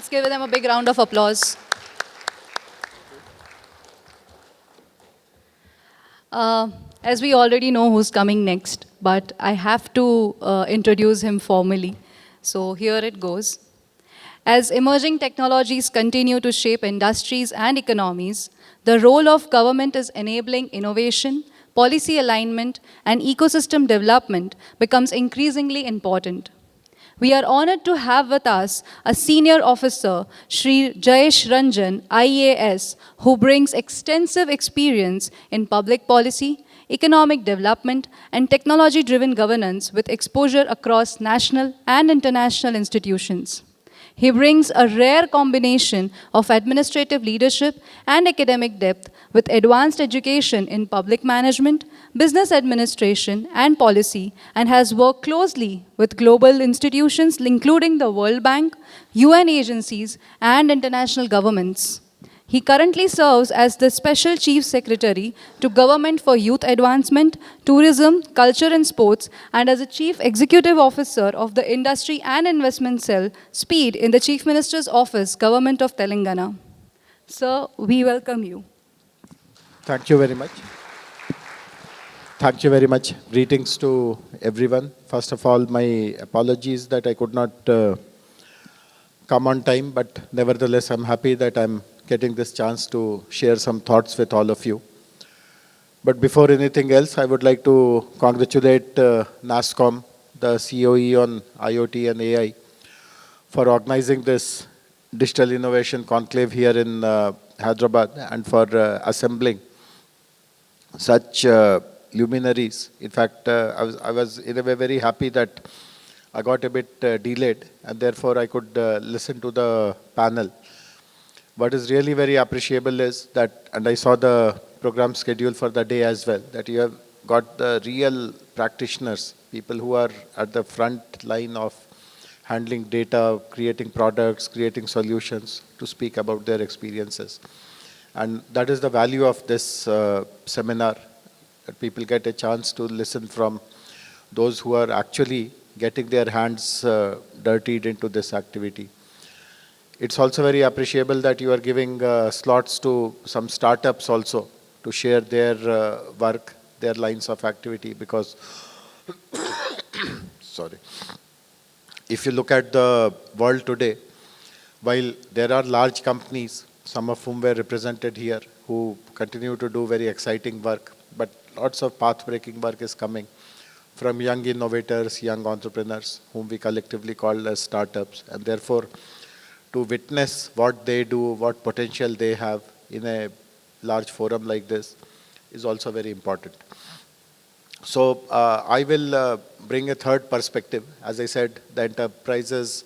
Let's give them a big round of applause. Uh, as we already know who's coming next, but I have to introduce him formally. So here it goes. As emerging technologies continue to shape industries and economies, the role of government is enabling innovation, policy alignment, and ecosystem development becomes increasingly important. We are honored to have with us a senior officer, Shri Jayesh Ranjan, IAS, who brings extensive experience in public policy, economic development, and technology-driven governance with exposure across national and international institutions. He brings a rare combination of administrative leadership and academic depth with advanced education in public management, business administration, and policy, and has worked closely with global institutions including the World Bank, UN agencies, and international governments. He currently serves as the Special Chief Secretary to Government for Youth Advancement, Tourism, Culture and Sports, and as a Chief Executive Officer of the Industry and Investment Cell, SPEED, in the Chief Minister's Office, Government of Telangana. Sir, we welcome you. Thank you very much. Thank you very much. Greetings to everyone. First of all, my apologies that I could not come on time, but nevertheless, I'm happy that I'm getting this chance to share some thoughts with all of you. But before anything else, I would like to congratulate NASSCOM, the COE on IoT and AI, for organizing this digital innovation conclave here in Hyderabad and for assembling such luminaries. In fact, I was in a way very happy that I got a bit delayed and therefore I could listen to the panel. What is really very appreciable is that, and I saw the program schedule for the day as well, that you have got the real practitioners, people who are at the front line of handling data, creating products, creating solutions to speak about their experiences. And that is the value of this seminar, that people get a chance to listen from those who are actually getting their hands dirtied into this activity. It's also very appreciable that you are giving slots to some startups also to share their work, their lines of activity, because sorry, if you look at the world today, while there are large companies, some of whom were represented here, who continue to do very exciting work, but lots of path-breaking work is coming from young innovators, young entrepreneurs, whom we collectively call as startups, and therefore to witness what they do, what potential they have in a large forum like this is also very important. So I will bring a third perspective. As I said, the enterprises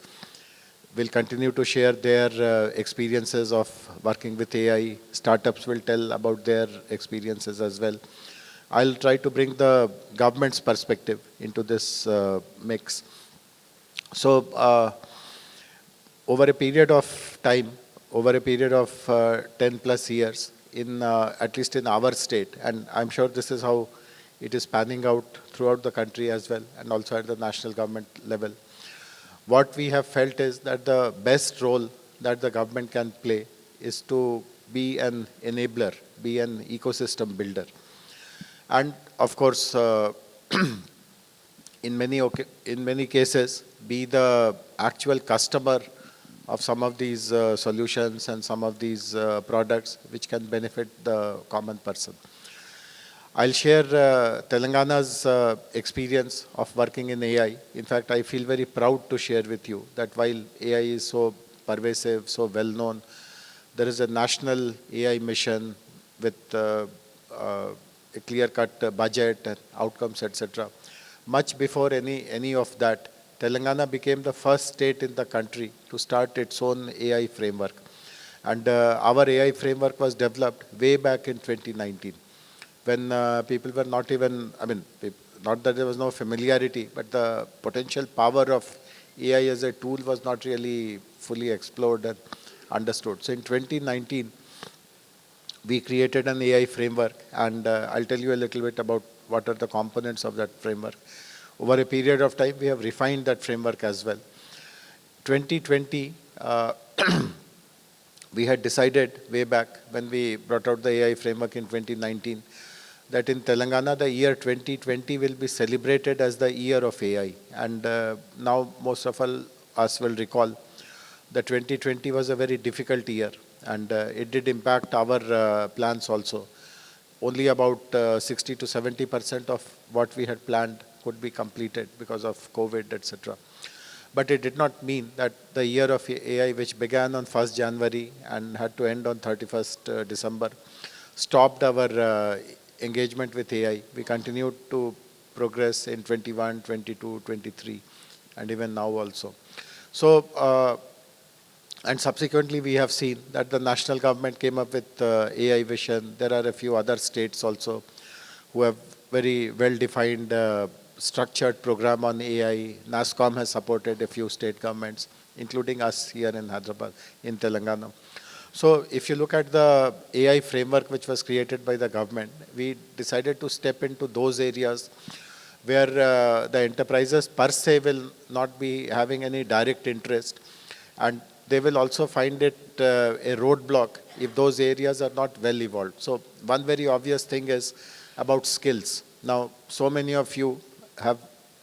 will continue to share their experiences of working with AI. Startups will tell about their experiences as well. I'll try to bring the government's perspective into this mix. So over a period of time, over a period of 10 plus years, in at least in our state, and I'm sure this is how it is panning out throughout the country as well, and also at the national government level. What we have felt is that the best role that the government can play is to be an enabler, be an ecosystem builder. And of course, in many cases, be the actual customer of some of these solutions and some of these products which can benefit the common person. I'll share Telangana's experience of working in AI. In fact, I feel very proud to share with you that while AI is so pervasive, so well known, there is a national AI mission with a clear-cut budget and outcomes, etc. Much before any of that, Telangana became the first state in the country to start its own AI framework. And our AI framework was developed way back in 2019, when people were not even, not that there was no familiarity, but the potential power of AI as a tool was not really fully explored and understood. So in 2019, we created an AI framework, and I'll tell you a little bit about what are the components of that framework. Over a period of time, we have refined that framework as well. 2020, we had decided way back when we brought out the AI framework in 2019 that in Telangana, the year 2020 will be celebrated as the year of AI. And now most of us will recall that 2020 was a very difficult year, and it did impact our plans also. Only about 60 to 70% of what we had planned could be completed because of COVID, etc. But it did not mean that the year of AI, which began on 1st January and had to end on 31st December, stopped our engagement with AI. We continued to progress in 21, 22, 23, and even now also. So, and subsequently, we have seen that the national government came up with AI vision. There are a few other states also who have very well-defined structured program on AI. NASSCOM has supported a few state governments, including us here in Hyderabad, in Telangana. So if you look at the AI framework which was created by the government, we decided to step into those areas where the enterprises per se will not be having any direct interest, and they will also find it a roadblock if those areas are not well evolved. So one very obvious thing is about skills. Now, so many of you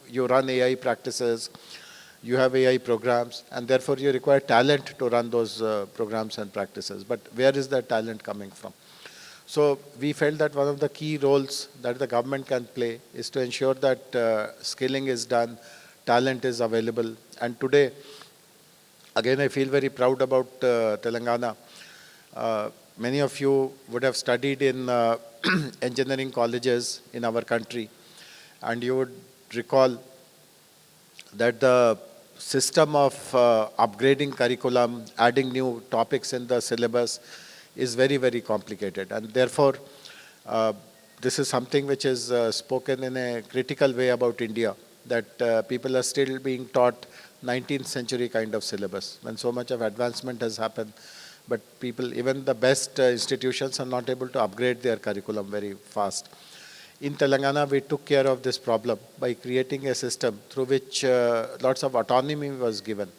you run AI practices, you have AI programs, and therefore you require talent to run those programs and practices. But where is that talent coming from? So we felt that one of the key roles that the government can play is to ensure that skilling is done, talent is available. And today, again, I feel very proud about Telangana. Many of you would have studied in engineering colleges in our country, and you would recall that the system of upgrading curriculum, adding new topics in the syllabus is very, very complicated. And therefore, this is something which is spoken in a critical way about India, that people are still being taught 19th century kind of syllabus, when so much of advancement has happened. But people, even the best institutions are not able to upgrade their curriculum very fast. In Telangana, we took care of this problem by creating a system through which lots of autonomy was given.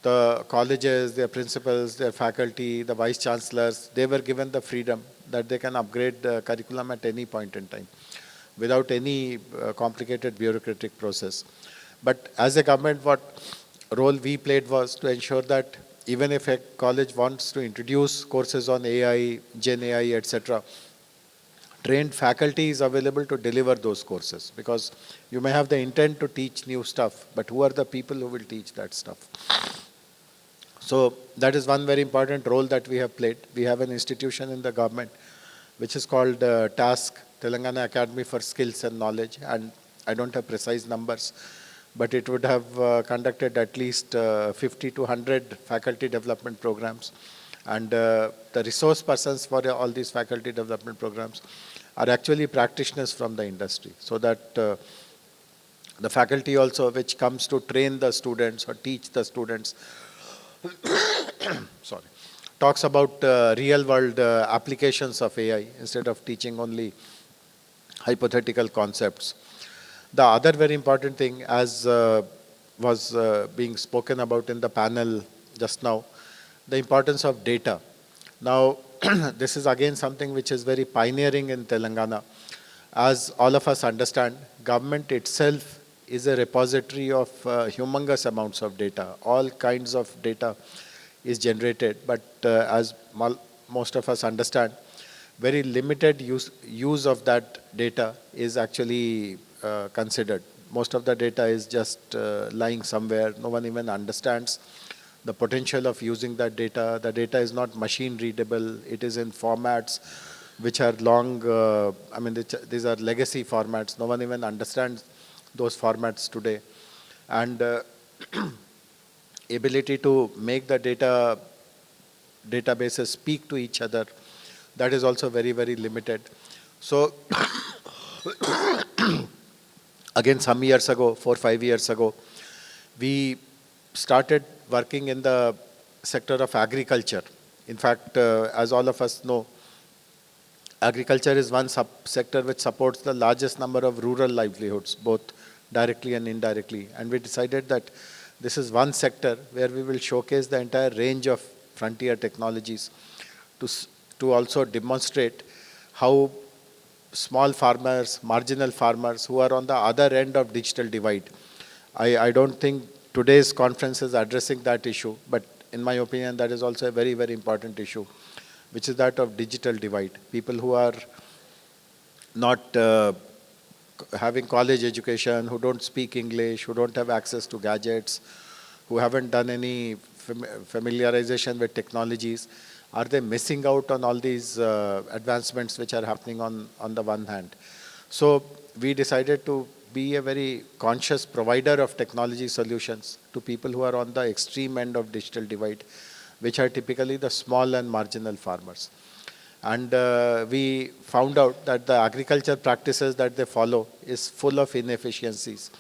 The colleges, their principals, their faculty, the vice chancellors, they were given the freedom that they can upgrade the curriculum at any point in time without any complicated bureaucratic process. But as a government, what role we played was to ensure that even if a college wants to introduce courses on AI, Gen AI, etc., trained faculty is available to deliver those courses, because you may have the intent to teach new stuff, but who are the people who will teach that stuff? So that is one very important role that we have played. We have an institution in the government which is called TASK, Telangana Academy for Skills and Knowledge, and I don't have precise numbers, but it would have conducted at least 50 to 100 faculty development programs. And the resource persons for all these faculty development programs are actually practitioners from the industry, so that the faculty also, which comes to train the students or teach the students, sorry, talks about real world applications of AI instead of teaching only hypothetical concepts. The other very important thing, as was being spoken about in the panel just now, the importance of data. Now, this is again something which is very pioneering in Telangana. As all of us understand, government itself is a repository of humongous amounts of data. All kinds of data is generated, but as most of us understand, very limited use of that data is actually considered. Most of the data is just lying somewhere. No one even understands the potential of using that data. The data is not machine readable. It is in formats which are long, these are legacy formats. No one even understands those formats today. And ability to make the databases speak to each other, that is also very, very limited. So again, some years ago, 4-5 years ago, we started working in the sector of agriculture. In fact, as all of us know, agriculture is one sector which supports the largest number of rural livelihoods, both directly and indirectly. And we decided that This is one sector where we will showcase the entire range of frontier technologies to, to also demonstrate how small farmers, marginal farmers who are on the other end of digital divide. I don't think today's conference is addressing that issue, but in my opinion, that is also a very, very important issue, which is that of digital divide. People who are not having college education, who don't speak English, who don't have access to gadgets, who haven't done any familiarization with technologies, are they missing out on all these advancements which are happening on the one hand? So we decided to be a very conscious provider of technology solutions to people who are on the extreme end of digital divide, which are typically the small and marginal farmers. And we found out that the agriculture practices that they follow is full of inefficiencies.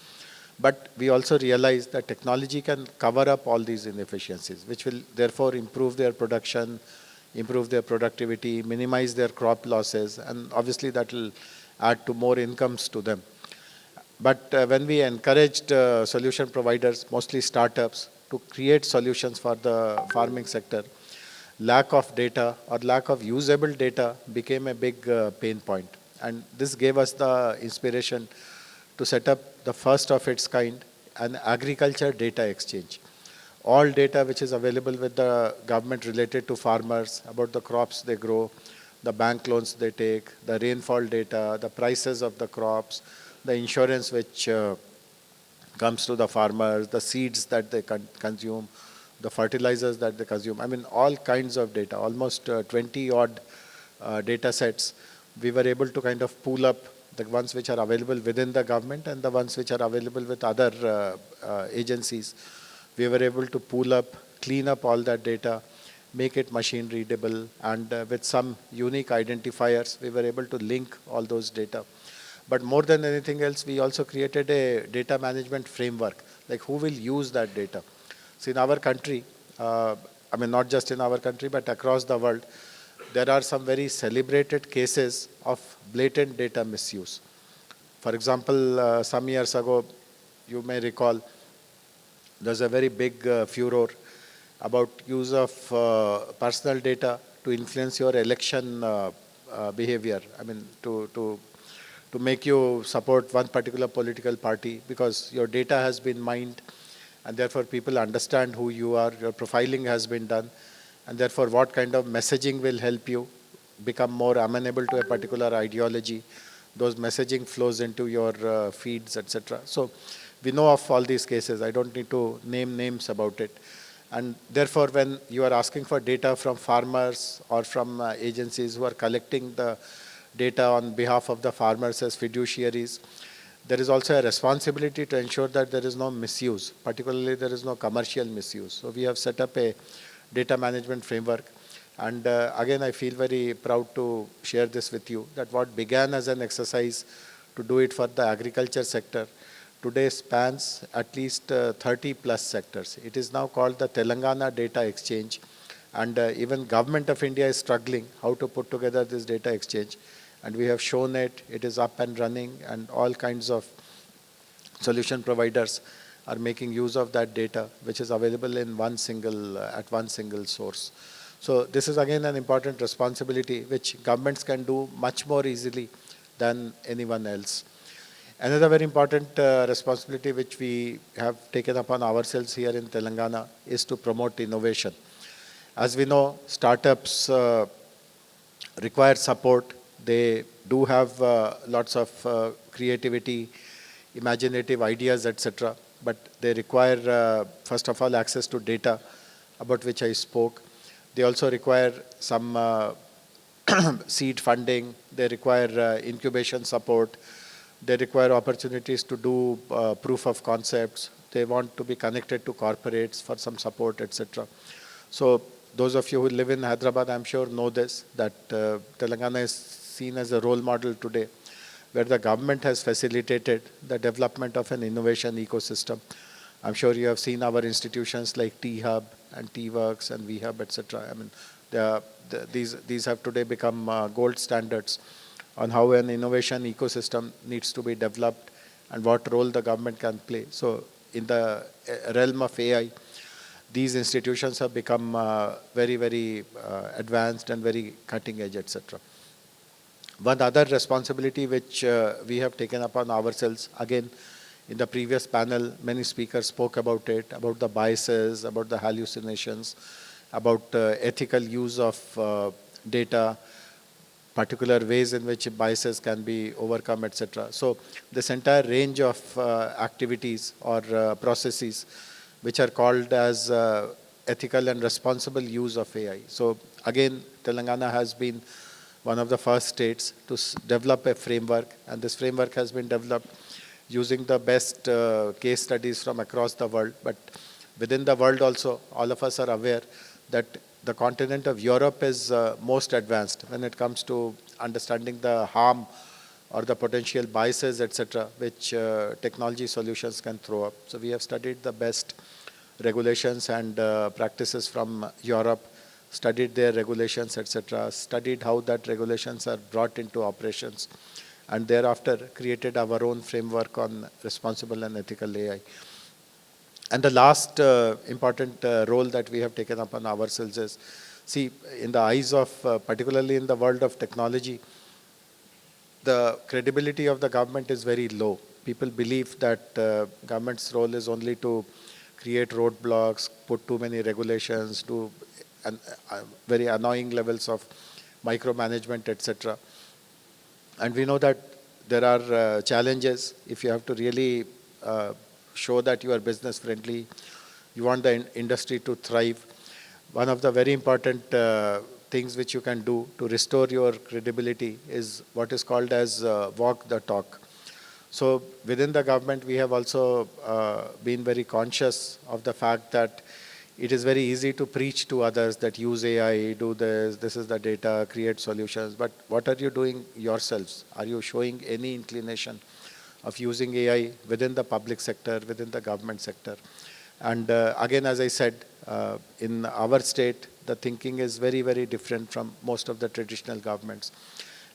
But we also realized that technology can cover up all these inefficiencies, which will therefore improve their production, improve their productivity, minimize their crop losses, and obviously that will add to more incomes to them. But when we encouraged solution providers, mostly startups, to create solutions for the farming sector, lack of data or lack of usable data became a big pain point. And this gave us the inspiration to set up the first of its kind, an agriculture data exchange. All data which is available with the government related to farmers about the crops they grow, the bank loans they take, the rainfall data, the prices of the crops, the insurance which comes to the farmers, the seeds that they consume, the fertilizers that they consume. I mean, all kinds of data, almost 20 odd data sets. We were able to kind of pool up the ones which are available within the government and the ones which are available with other agencies. We were able to pool up, clean up all that data, make it machine readable, and with some unique identifiers, we were able to link all those data. But more than anything else, we also created a data management framework, like who will use that data. So in our country, I mean, not just in our country, but across the world, there are some very celebrated cases of blatant data misuse. For example, some years ago, you may recall, there's a very big furor about use of personal data to influence your election behavior. I mean, to make you support one particular political party because your data has been mined and therefore people understand who you are, your profiling has been done, and therefore what kind of messaging will help you become more amenable to a particular ideology. Those messaging flows into your feeds, etc. So we know of all these cases. I don't need to name names about it. And therefore, when you are asking for data from farmers or from agencies who are collecting the data on behalf of the farmers as fiduciaries, there is also a responsibility to ensure that there is no misuse, particularly there is no commercial misuse. So we have set up a data management framework. And again, I feel very proud to share this with you, that what began as an exercise to do it for the agriculture sector today spans at least 30 plus sectors. It is now called the Telangana Data Exchange. And even Government of India is struggling how to put together this data exchange. And we have shown it, it is up and running, and all kinds of solution providers are making use of that data, which is available in at one single source. So this is again an important responsibility which governments can do much more easily than anyone else. Another very important responsibility which we have taken upon ourselves here in Telangana is to promote innovation. As we know, startups require support. They do have lots of creativity, imaginative ideas, etc. But they require, first of all, access to data, about which I spoke. They also require some seed funding. They require incubation support. They require opportunities to do proof of concepts. They want to be connected to corporates for some support, etc. So those of you who live in Hyderabad, I'm sure know this, that Telangana is seen as a role model today, where the government has facilitated the development of an innovation ecosystem. I'm sure you have seen our institutions like T-Hub and T-Works and V-Hub, etc. I mean, these have today become gold standards on how an innovation ecosystem needs to be developed and what role the government can play. So in the realm of AI, these institutions have become very, very advanced and very cutting edge, etc. One other responsibility which we have taken upon ourselves, again, in the previous panel, many speakers spoke about it, about the biases, about the hallucinations, about ethical use of data, particular ways in which biases can be overcome, etc. So this entire range of activities or processes which are called as ethical and responsible use of AI. So again, Telangana has been one of the first states to develop a framework, and this framework has been developed using the best case studies from across the world. But within the world also, all of us are aware that the continent of Europe is most advanced when it comes to understanding the harm or the potential biases, etc., which technology solutions can throw up. So we have studied the best regulations and practices from Europe, studied their regulations, etc., studied how that regulations are brought into operations, and thereafter created our own framework on responsible and ethical AI. And the last important role that we have taken upon ourselves is, see, in the eyes of, particularly in the world of technology, the credibility of the government is very low. People believe that government's role is only to create roadblocks, put too many regulations, do very annoying levels of micromanagement, etc. And we know that there are challenges if you have to really show that you are business friendly, you want the industry to thrive. One of the very important things which you can do to restore your credibility is what is called as walk the talk. So within the government, we have also been very conscious of the fact that it is very easy to preach to others that use AI, do this is the data, create solutions. But what are you doing yourselves? Are you showing any inclination of using AI within the public sector, within the government sector? And again, as I said, in our state, the thinking is very, very different from most of the traditional governments.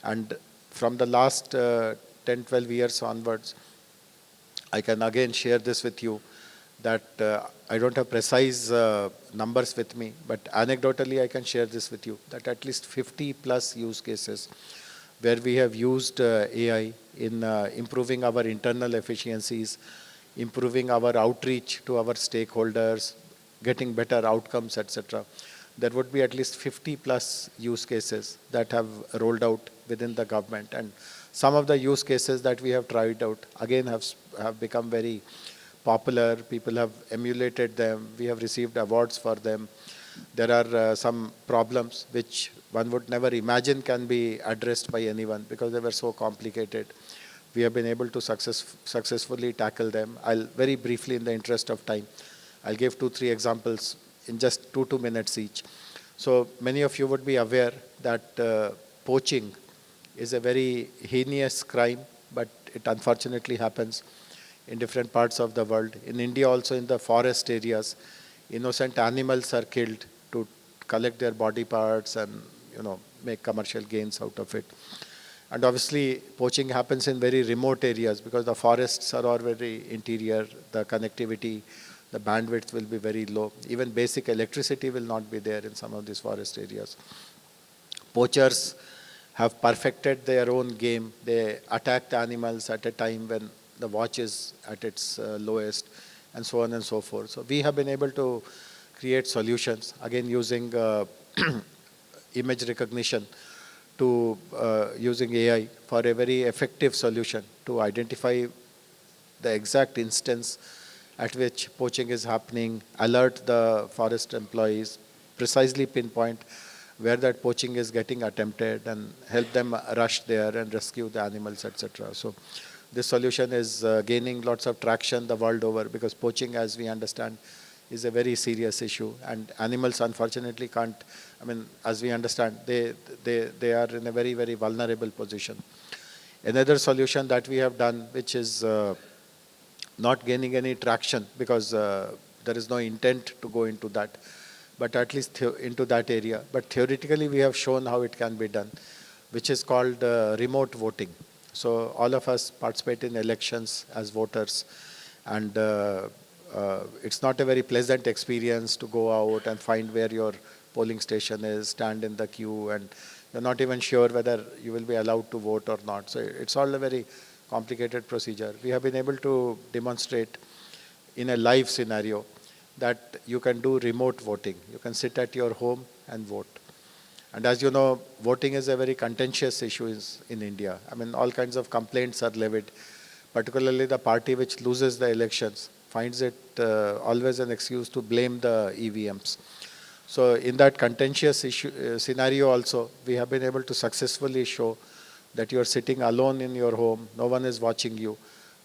And from the last 10, 12 years onwards, I can again share this with you that I don't have precise numbers with me, but anecdotally I can share this with you, that at least 50 plus use cases where we have used AI in improving our internal efficiencies, improving our outreach to our stakeholders, getting better outcomes, etc. There would be at least 50 plus use cases that have rolled out within the government. And some of the use cases that we have tried out, again, have become very popular. People have emulated them. We have received awards for them. There are some problems which one would never imagine can be addressed by anyone because they were so complicated. We have been able to successfully tackle them. I'll very briefly, in the interest of time, I'll give 2, 3 examples in just 2 minutes each. So many of you would be aware that poaching is a very heinous crime, but it unfortunately happens in different parts of the world. In India also, in the forest areas, innocent animals are killed to collect their body parts and make commercial gains out of it. And obviously, poaching happens in very remote areas because the forests are all very interior, the connectivity, the bandwidth will be very low. Even basic electricity will not be there in some of these forest areas. Poachers have perfected their own game. They attack the animals at a time when the watch is at its lowest, and so on and so forth. So we have been able to create solutions, again using image recognition to using AI for a very effective solution to identify the exact instance at which poaching is happening, alert the forest employees, precisely pinpoint where that poaching is getting attempted, and help them rush there and rescue the animals, etc. So this solution is gaining lots of traction the world over because poaching, as we understand, is a very serious issue, and animals unfortunately can't, as we understand, they are in a very, very vulnerable position. Another solution that we have done, which is not gaining any traction because there is no intent to go into that, but at least into that area. But theoretically, we have shown how it can be done, which is called remote voting. So all of us participate in elections as voters, and it's not a very pleasant experience to go out and find where your polling station is, stand in the queue, and you're not even sure whether you will be allowed to vote or not. So it's all a very complicated procedure. We have been able to demonstrate in a live scenario that you can do remote voting. You can sit at your home and vote. And as you know, voting is a very contentious issue in India. I mean, all kinds of complaints are levied, particularly the party which loses the elections finds it always an excuse to blame the EVMs. So in that contentious scenario also, we have been able to successfully show that you are sitting alone in your home, no one is watching you,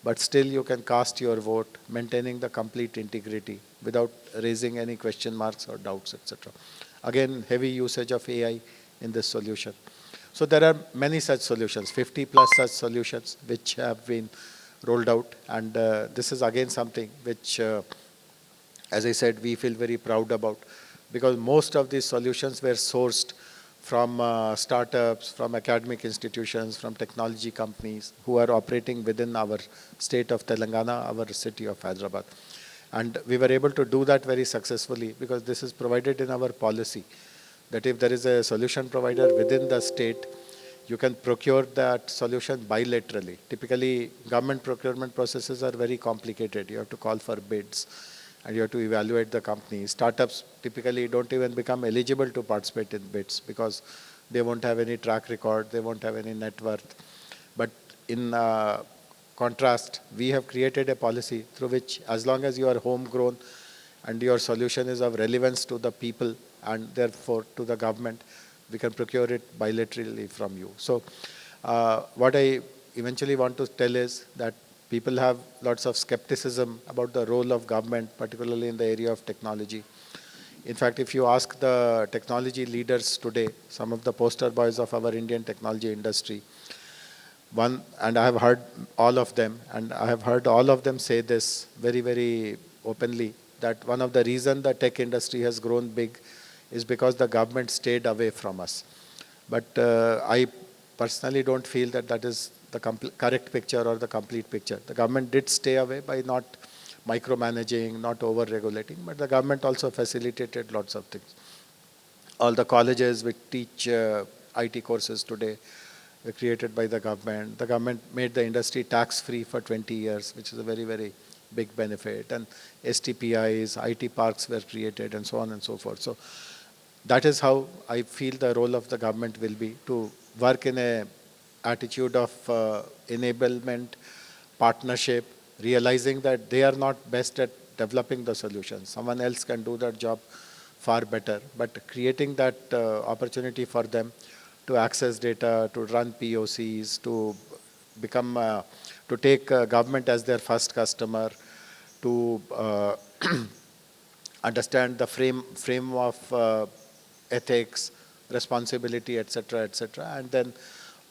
but still you can cast your vote, maintaining the complete integrity without raising any question marks or doubts, etc. Again, heavy usage of AI in this solution. So there are many such solutions, 50 plus such solutions which have been rolled out, and this is again something which, as I said, we feel very proud about, because most of these solutions were sourced from startups, from academic institutions, from technology companies who are operating within our state of Telangana, our city of Hyderabad. And we were able to do that very successfully because this is provided in our policy, that if there is a solution provider within the state, you can procure that solution bilaterally. Typically, government procurement processes are very complicated. You have to call for bids and you have to evaluate the company. Startups typically don't even become eligible to participate in bids because they won't have any track record, they won't have any net worth. But in contrast, we have created a policy through which, as long as you are homegrown and your solution is of relevance to the people and therefore to the government, we can procure it bilaterally from you. So what I eventually want to tell is that people have lots of skepticism about the role of government, particularly in the area of technology. In fact, if you ask the technology leaders today, some of the poster boys of our Indian technology industry, and I have heard all of them, and I have heard all of them say this very, very openly, that one of the reasons the tech industry has grown big is because the government stayed away from us. But I personally don't feel that that is the correct picture or the complete picture. The government did stay away by not micromanaging, not over-regulating, but the government also facilitated lots of things. All the colleges which teach IT courses today were created by the government. The government made the industry tax-free for 20 years, which is a very, very big benefit. And STPIs, IT parks were created, and so on and so forth. So that is how I feel the role of the government will be, to work in a attitude of enablement, partnership, realizing that they are not best at developing the solutions. Someone else can do that job far better, but creating that opportunity for them to access data, to run POCs, to become, to take government as their first customer, to understand the frame of ethics, responsibility, etc., and then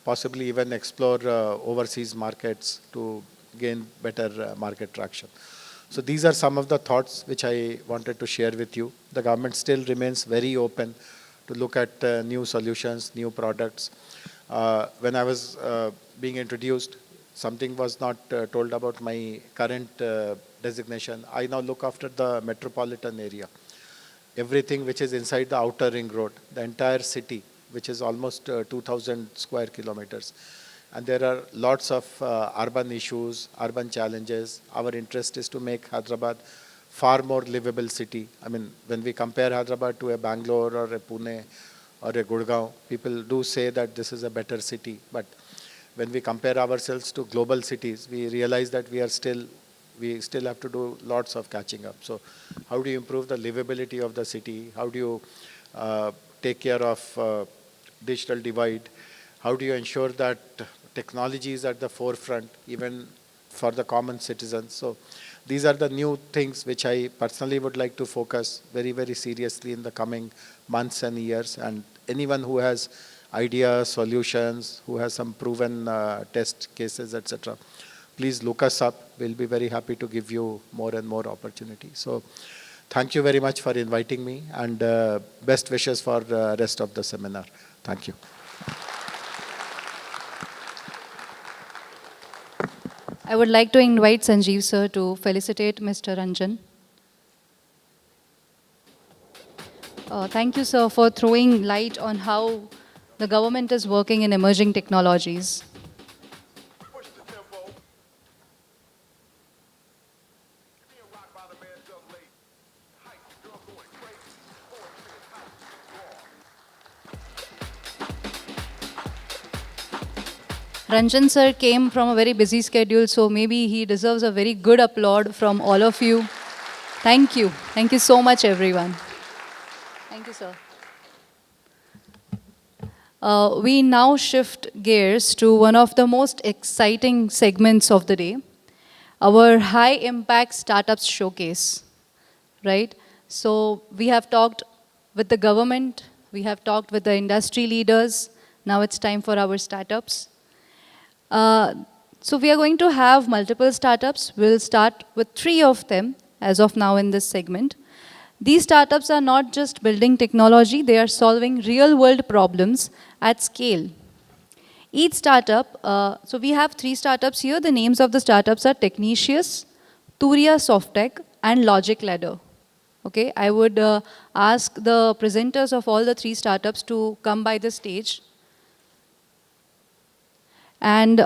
possibly even explore overseas markets to gain better market traction. So these are some of the thoughts which I wanted to share with you. The government still remains very open to look at new solutions, new products. When I was being introduced, something was not told about my current designation. I now look after the metropolitan area. Everything which is inside the outer ring road, the entire city, which is almost 2,000 square kilometers. And there are lots of urban issues, urban challenges. Our interest is to make Hyderabad far more livable city. I mean, when we compare Hyderabad to a Bangalore or a Pune or a Gurgaon, people do say that this is a better city. But when we compare ourselves to global cities, we realize that we still have to do lots of catching up. So how do you improve the livability of the city? How do you take care of digital divide? How do you ensure that technology is at the forefront, even for the common citizens? So these are the new things which I personally would like to focus very, very seriously in the coming months and years. And anyone who has ideas, solutions, who has some proven test cases, etc., please look us up. We'll be very happy to give you more and more opportunity. So thank you very much for inviting me, and best wishes for the rest of the seminar. Thank you. I would like to invite Sanjeev sir to felicitate Mr. Ranjan. Thank you, sir, for throwing light on how the government is working in emerging technologies. Ranjan sir came from a very busy schedule, so maybe he deserves a very good applaud from all of you. Thank you. Thank you so much, everyone. Thank you, sir. We now shift gears to one of the most exciting segments of the day, our high impact startups showcase, right? So we have talked with the government, we have talked with the industry leaders. Now it's time for our startups. So we are going to have multiple startups. We'll start with 3 of them as of now in this segment. These startups are not just building technology, they are solving real world problems at scale. Each startup, so we have 3 startups here. The names of the startups are Technetius, Turia Softech, and Logic Ladder. Okay, I would ask the presenters of all the 3 startups to come by the stage. And